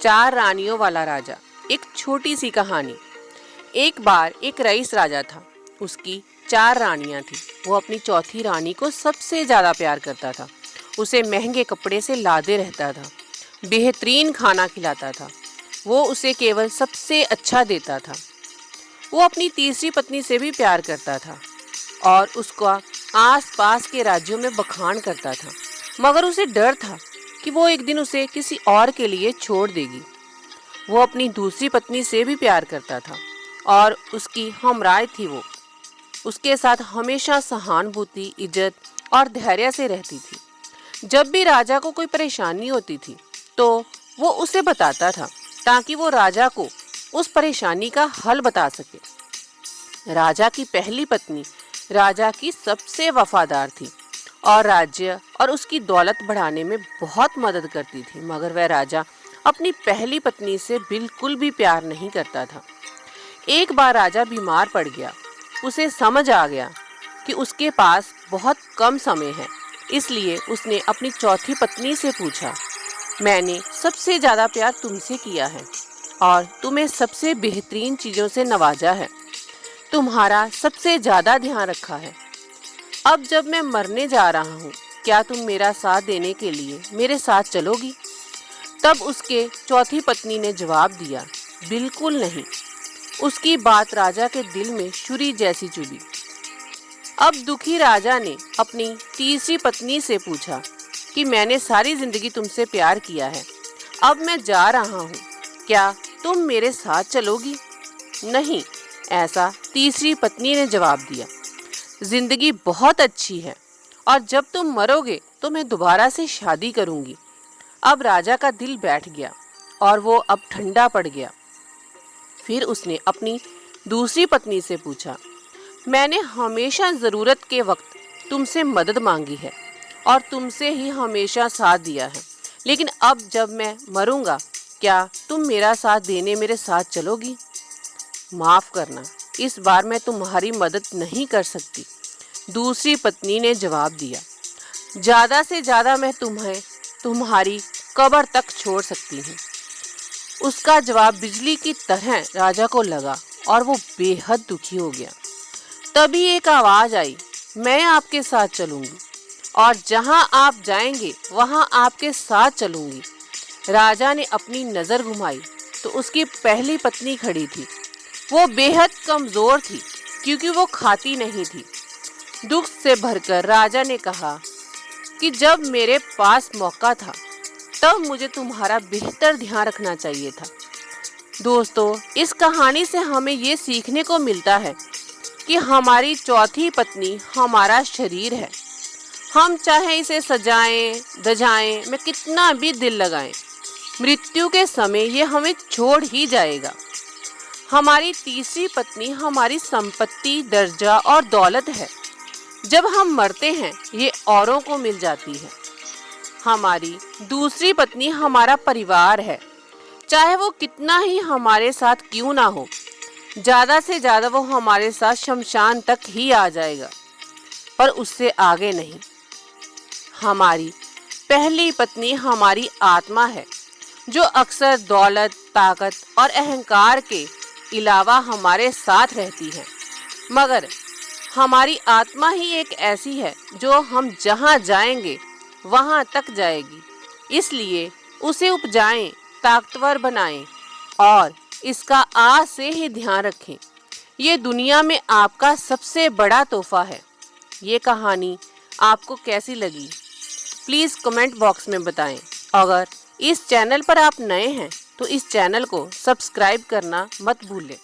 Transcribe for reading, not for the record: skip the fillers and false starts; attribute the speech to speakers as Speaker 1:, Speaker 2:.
Speaker 1: चार रानियों वाला राजा। एक छोटी सी कहानी। एक बार एक रईस राजा था। उसकी चार रानियां थी। वो अपनी चौथी रानी को सबसे ज्यादा प्यार करता था। उसे महंगे कपड़े से लादे रहता था, बेहतरीन खाना खिलाता था। वो उसे केवल सबसे अच्छा देता था। वो अपनी तीसरी पत्नी से भी प्यार करता था और उसका आस पास के राज्यों में बखान करता था, मगर उसे डर था कि वो एक दिन उसे किसी और के लिए छोड़ देगी। वो अपनी दूसरी पत्नी से भी प्यार करता था और उसकी हमराय थी। वो उसके साथ हमेशा सहानुभूति, इज्जत और धैर्य से रहती थी। जब भी राजा को कोई परेशानी होती थी तो वो उसे बताता था ताकि वो राजा को उस परेशानी का हल बता सके। राजा की पहली पत्नी राजा की सबसे वफादार थी और राज्य और उसकी दौलत बढ़ाने में बहुत मदद करती थी, मगर वह राजा अपनी पहली पत्नी से बिल्कुल भी प्यार नहीं करता था। एक बार राजा बीमार पड़ गया। उसे समझ आ गया कि उसके पास बहुत कम समय है, इसलिए उसने अपनी चौथी पत्नी से पूछा, मैंने सबसे ज़्यादा प्यार तुमसे किया है और तुम्हें सबसे बेहतरीन चीज़ों से नवाजा है, तुम्हारा सबसे ज़्यादा ध्यान रखा है। अब जब मैं मरने जा रहा हूँ, क्या तुम मेरा साथ देने के लिए मेरे साथ चलोगी? तब उसके चौथी पत्नी ने जवाब दिया, बिल्कुल नहीं। उसकी बात राजा के दिल में छुरी जैसी चुभी। अब दुखी राजा ने अपनी तीसरी पत्नी से पूछा कि मैंने सारी जिंदगी तुमसे प्यार किया है, अब मैं जा रहा हूँ, क्या तुम मेरे साथ चलोगी? नहीं, ऐसा तीसरी पत्नी ने जवाब दिया। जिंदगी बहुत अच्छी है और जब तुम मरोगे तो मैं दोबारा से शादी करूंगी। अब राजा का दिल बैठ गया और वो अब ठंडा पड़ गया। फिर उसने अपनी दूसरी पत्नी से पूछा, मैंने हमेशा ज़रूरत के वक्त तुमसे मदद मांगी है और तुमसे ही हमेशा साथ दिया है, लेकिन अब जब मैं मरूंगा, क्या तुम मेरा साथ देने मेरे साथ चलोगी? माफ़ करना, इस बार मैं तुम्हारी मदद नहीं कर सकती। दूसरी पत्नी ने जवाब दिया, ज़्यादा से ज़्यादा मैं तुम्हें तुम्हारी कब्र तक छोड़ सकती हूँ। उसका जवाब बिजली की तरह राजा को लगा और वो बेहद दुखी हो गया। तभी एक आवाज़ आई, मैं आपके साथ चलूँगी और जहाँ आप जाएंगे वहाँ आपके साथ चलूँगी। राजा ने अपनी नज़र घुमाई तो उसकी पहली पत्नी खड़ी थी। वो बेहद कमज़ोर थी क्योंकि वो खाती नहीं थी। दुख से भरकर राजा ने कहा कि जब मेरे पास मौका था तब मुझे तुम्हारा बेहतर ध्यान रखना चाहिए था। दोस्तों, इस कहानी से हमें ये सीखने को मिलता है कि हमारी चौथी पत्नी हमारा शरीर है। हम चाहे इसे सजाएं, दजाएं, में कितना भी दिल लगाएं, मृत्यु के समय ये हमें छोड़ ही जाएगा। हमारी तीसरी पत्नी हमारी संपत्ति, दर्जा और दौलत है। जब हम मरते हैं ये औरों को मिल जाती है। हमारी दूसरी पत्नी हमारा परिवार है, चाहे वो कितना ही हमारे साथ क्यों ना हो, ज़्यादा से ज़्यादा वो हमारे साथ शमशान तक ही आ जाएगा, पर उससे आगे नहीं। हमारी पहली पत्नी हमारी आत्मा है, जो अक्सर दौलत, ताकत और अहंकार के अलावा हमारे साथ रहती है, मगर हमारी आत्मा ही एक ऐसी है जो हम जहाँ जाएंगे वहाँ तक जाएगी। इसलिए उसे उपजाएं, ताकतवर बनाएं और इसका आज से ही ध्यान रखें। ये दुनिया में आपका सबसे बड़ा तोहफा है। ये कहानी आपको कैसी लगी प्लीज़ कमेंट बॉक्स में बताएं। अगर इस चैनल पर आप नए हैं तो इस चैनल को सब्सक्राइब करना मत भूलें।